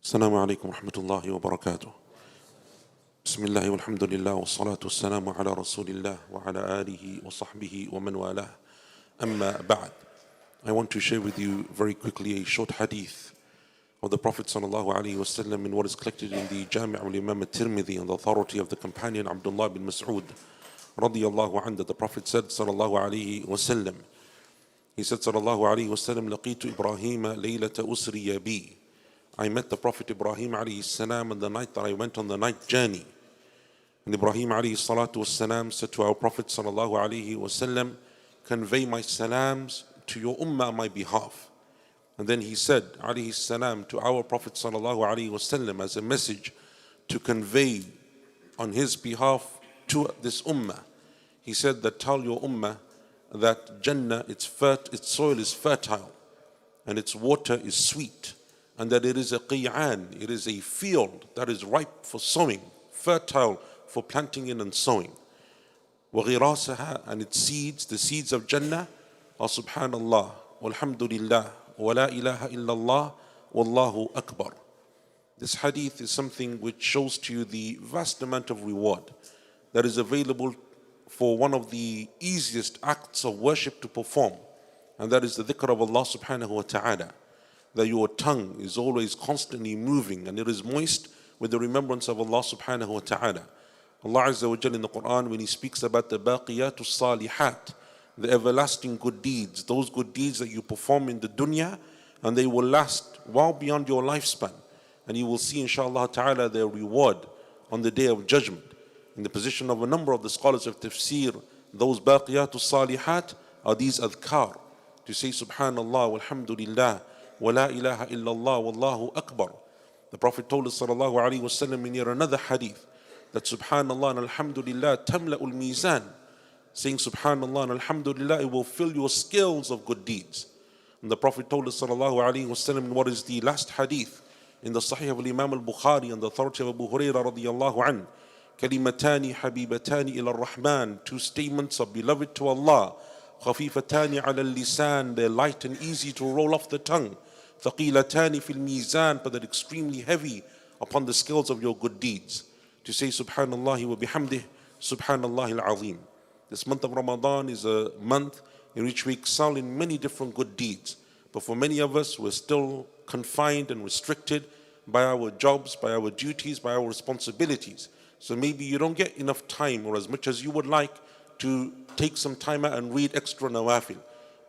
السلام عليكم ورحمة الله وبركاته. بسم الله والحمد لله والصلاة والسلام على رسول الله وعلى آله وصحبه ومن والاه. أما بعد, I want to share with you very quickly a short hadith of the Prophet sallallahu alaihi wasallam in what is collected in the Jami' al-Imam al-Tirmidhi on the authority of the companion Abdullah bin Mas'ud radiyallahu anhu. The Prophet said sallallahu alaihi wasallam, he said sallallahu alaihi wasallam, لقيت إبراهيم ليلة أسري بي. I met the Prophet Ibrahim alayhi salam on the night that I went on the night journey. And Ibrahim alayhi salatu wasalam said to our Prophet sallallahu alayhi wasallam, convey my salams to your ummah on my behalf. And then he said alayhi salam to our Prophet sallallahu alayhi wasallam as a message to convey on his behalf to this ummah. He said that tell your ummah that Jannah, its soil is fertile and its water is sweet, and that it is a qi'an, it is a field that is ripe for sowing, fertile for planting in and sowing. وَغِرَاسَهَا, and its seeds, the seeds of Jannah, are subhanallah, walhamdulillah, wa la ilaha illallah, wallahu akbar. This hadith is something which shows to you the vast amount of reward that is available for one of the easiest acts of worship to perform, and that is the dhikr of Allah subhanahu wa ta'ala. That your tongue is always constantly moving and it is moist with the remembrance of Allah subhanahu wa ta'ala. Allah Azza wa Jalla in the Quran, when He speaks about the baqiyatul salihat, the everlasting good deeds, those good deeds that you perform in the dunya, and they will last well beyond your lifespan. And you will see inshallah ta'ala their reward on the day of judgment. In the position of a number of the scholars of tafsir, those baqiyatul salihat are these adhkar, to say subhanallah, walhamdulillah, wa la ilaha illallah, wallahu akbar. The Prophet told us sallallahu alaihi wasallam in yet another hadith that subhanallah and alhamdulillah tamla'ul mizan. Saying subhanallah and alhamdulillah, it will fill your scales of good deeds. And the Prophet told us sallallahu alaihi wasallam in what is the last hadith in the Sahih of Imam al-Bukhari on the authority of Abu Hurairah radiyallahu an, kalimatani habibatani ila ar-Rahman, two statements are beloved to Allah, khafifatani ala al-lisan, they're light and easy to roll off the tongue, thaqilatani fil mizan, but they're extremely heavy upon the scales of your good deeds. To say subhanallah wa bihamdih, subhanallah al-azim. This month of Ramadan is a month in which we excel in many different good deeds. But for many of us, we're still confined and restricted by our jobs, by our duties, by our responsibilities. So maybe you don't get enough time or as much as you would like to take some time out and read extra nawafil.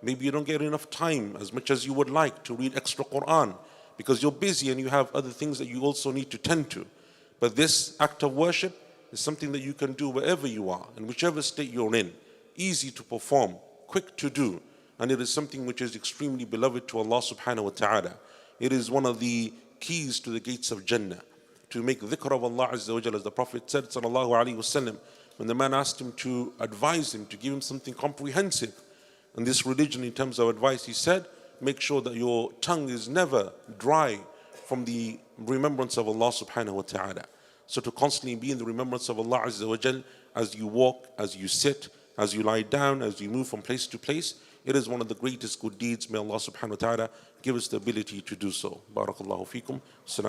Maybe you don't get enough time as much as you would like to read extra Quran because you're busy and you have other things that you also need to tend to. But this act of worship is something that you can do wherever you are, in whichever state you're in. Easy to perform, quick to do, and it is something which is extremely beloved to Allah subhanahu wa ta'ala. It is one of the keys to the gates of Jannah, to make dhikr of Allah Azza wa Jalla. As the Prophet said sallallahu alaihi wasallam, when the man asked him to advise him, to give him something comprehensive in this religion in terms of advice, he said, make sure that your tongue is never dry from the remembrance of Allah subhanahu wa ta'ala. So to constantly be in the remembrance of Allah Azza wa Jal as you walk, as you sit, as you lie down, as you move from place to place, it is one of the greatest good deeds. May Allah subhanahu wa ta'ala give us the ability to do so. Barakallahu feekum. Assalamu